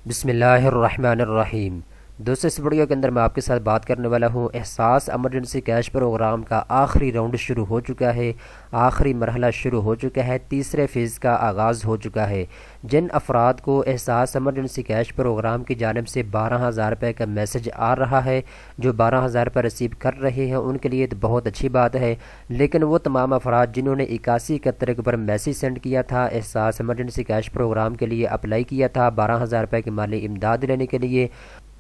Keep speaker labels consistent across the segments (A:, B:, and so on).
A: بسم اللہ الرحمن الرحیم۔ دوستو، اس ویڈیو کے اندر میں آپ کے ساتھ بات کرنے والا ہوں احساس ایمرجنسی کیش پروگرام کا آخری راؤنڈ شروع ہو چکا ہے، آخری مرحلہ شروع ہو چکا ہے، تیسرے فیز کا آغاز ہو چکا ہے۔ جن افراد کو احساس ایمرجنسی کیش پروگرام کی جانب سے 12,000 روپے کا میسج آ رہا ہے، جو 12,000 روپے ریسیو کر رہے ہیں، ان کے لیے تو بہت اچھی بات ہے، لیکن وہ تمام افراد جنہوں نے 8171 کے اوپر میسج سینڈ کیا تھا، احساس ایمرجنسی کیش پروگرام کے لیے اپلائی کیا تھا 12,000 روپے کی مالی امداد لینے کے لیے،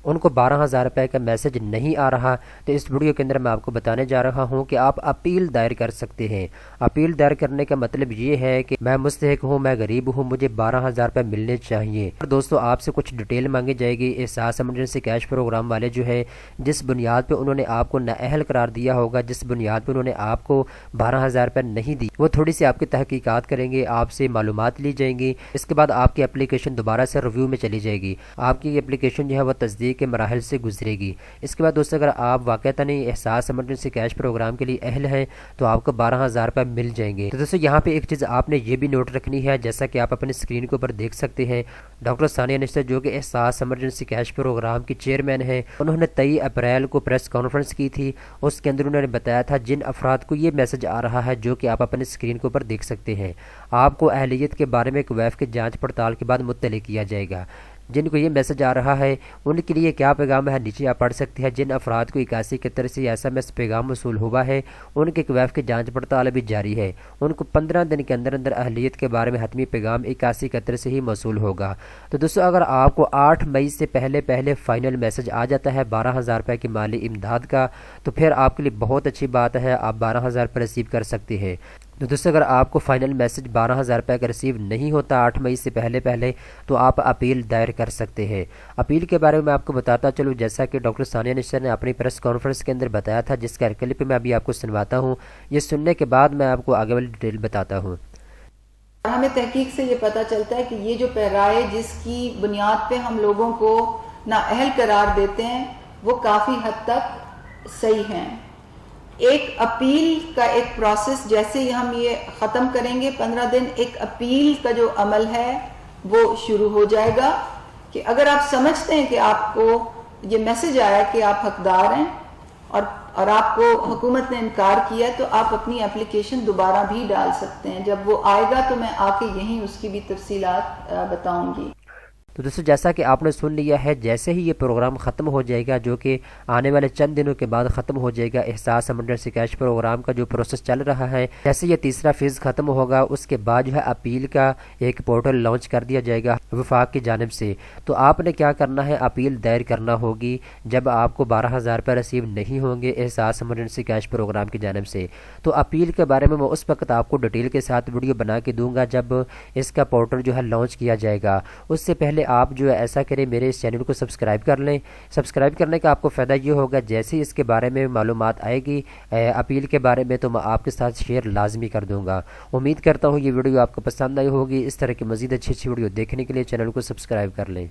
A: ان کو 12,000 روپے کا میسج نہیں آ رہا، تو اس ویڈیو کے اندر میں آپ کو بتانے جا رہا ہوں کہ آپ اپیل دائر کر سکتے ہیں۔ اپیل دائر کرنے کا مطلب یہ ہے کہ میں مستحق ہوں، میں غریب ہوں، مجھے 12,000 روپے ملنے چاہیے۔ اور دوستو، آپ سے کچھ ڈیٹیل مانگی جائے گی۔ احساس ایمرجنسی کیش پروگرام والے جو ہے، جس بنیاد پہ انہوں نے آپ کو نااہل قرار دیا ہوگا، جس بنیاد پہ انہوں نے آپ کو 12,000 روپے نہیں دی، وہ تھوڑی سی آپ کی تحقیقات کریں گے، آپ سے معلومات لی جائیں گی۔ اس کے بعد آپ کی اپلیکیشن دوبارہ سے ریویو میں چلی جائے گی، آپ کی اپلیکیشن جو ہے وہ تصدیق کے مراحل سے گزرے گی۔ اس کے بعد دوستو، اگر آپ واقعتاً احساس ایمرجنسی کیش پروگرام کے لیے اہل ہیں تو آپ کو 12,000 روپے مل جائیں گے۔ تو دوستو، یہاں پہ ایک چیز آپ نے یہ بھی نوٹ رکھنی ہے، جیسا کہ آپ اپنی اسکرین کے اوپر دیکھ سکتے ہیں، ڈاکٹر ثانیہ نشتر جو کہ احساس ایمرجنسی کیش پروگرام کی چیئرمین ہیں، انہوں نے 23 اپریل کو پریس کانفرنس کی تھی۔ اس کے اندر انہوں نے بتایا تھا جن افراد کو یہ میسج آ رہا ہے، جو کہ آپ اپنی اسکرین کے اوپر دیکھ سکتے ہیں، آپ کو اہلیت کے بارے میں ایک ویف کی جانچ پڑتال کے بعد مطلع کیا جائے گا۔ جن کو یہ میسج آ رہا ہے ان کے لیے کیا پیغام ہے، نیچے آپ پڑھ سکتے ہیں۔ جن افراد کو 8171 سے SMS پیغام موصول ہوا ہے، ان کے ویف کی جانچ پڑتال ابھی جاری ہے، ان کو 15 دن کے اندر اندر اہلیت کے بارے میں حتمی پیغام 8171 سے ہی موصول ہوگا۔ تو دوستو، اگر آپ کو 8 مئی سے پہلے فائنل میسج آ جاتا ہے 12,000 روپے کی مالی امداد کا، تو پھر آپ کے لیے بہت اچھی بات ہے، آپ 12,000 روپے ریسیو کر سکتے ہیں۔ تو دوستو، اگر آپ کو فائنل میسج 12,000 روپے کا ریسیو نہیں ہوتا 8 مئی سے پہلے تو آپ اپیل دائر کر سکتے ہیں۔ اپیل کے بارے میں آپ کو بتاتا چلوں، جیسا کہ ڈاکٹر ثانیہ نشتر نے اپنی پریس کانفرنس کے اندر بتایا تھا، جس کا کلپ میں ابھی آپ کو سنواتا ہوں۔ یہ سننے کے بعد میں آپ کو آگے والی ڈیٹیل بتاتا ہوں۔
B: ہمیں تحقیق سے یہ پتہ چلتا ہے کہ یہ جو پیرائے جس کی بنیاد پہ ہم لوگوں کو نااہل قرار دیتے ہیں، وہ کافی حد تک صحیح ہیں۔ ایک اپیل کا ایک پروسیس، جیسے ہی ہم یہ ختم کریں گے 15 دن، ایک اپیل کا جو عمل ہے وہ شروع ہو جائے گا، کہ اگر آپ سمجھتے ہیں کہ آپ کو یہ میسج آیا کہ آپ حقدار ہیں اور آپ کو حکومت نے انکار کیا، تو آپ اپنی اپلیکیشن دوبارہ بھی ڈال سکتے ہیں۔ جب وہ آئے گا تو میں آ کے یہیں اس کی بھی تفصیلات بتاؤں گی۔
A: تو دوستو، جیسا کہ آپ نے سن لیا ہے، جیسے ہی یہ پروگرام ختم ہو جائے گا، جو کہ آنے والے چند دنوں کے بعد ختم ہو جائے گا، احساس ایمرجنسی کیش پروگرام کا جو پروسیس چل رہا ہے، جیسے یہ تیسرا فیز ختم ہوگا، اس کے بعد جو ہے اپیل کا ایک پورٹل لانچ کر دیا جائے گا وفاق کی جانب سے۔ تو آپ نے کیا کرنا ہے، اپیل دائر کرنا ہوگی جب آپ کو 12,000 روپے ریسیو نہیں ہوں گے احساس ایمرجنسی کیش پروگرام کی جانب سے۔ تو اپیل کے بارے میں اس وقت آپ کو ڈیٹیل کے ساتھ ویڈیو بنا کے دوں گا جب اس کا پورٹل جو ہے لانچ کیا جائے گا۔ اس سے پہلے آپ جو ہے ایسا کریں، میرے اس چینل کو سبسکرائب کر لیں۔ سبسکرائب کرنے کا آپ کو فائدہ یہ ہوگا، جیسے ہی اس کے بارے میں معلومات آئے گی اپیل کے بارے میں، تو میں آپ کے ساتھ شیئر لازمی کر دوں گا۔ امید کرتا ہوں یہ ویڈیو آپ کو پسند آئی ہوگی۔ اس طرح کی مزید اچھی ویڈیو دیکھنے کے لیے چینل کو سبسکرائب کر لیں۔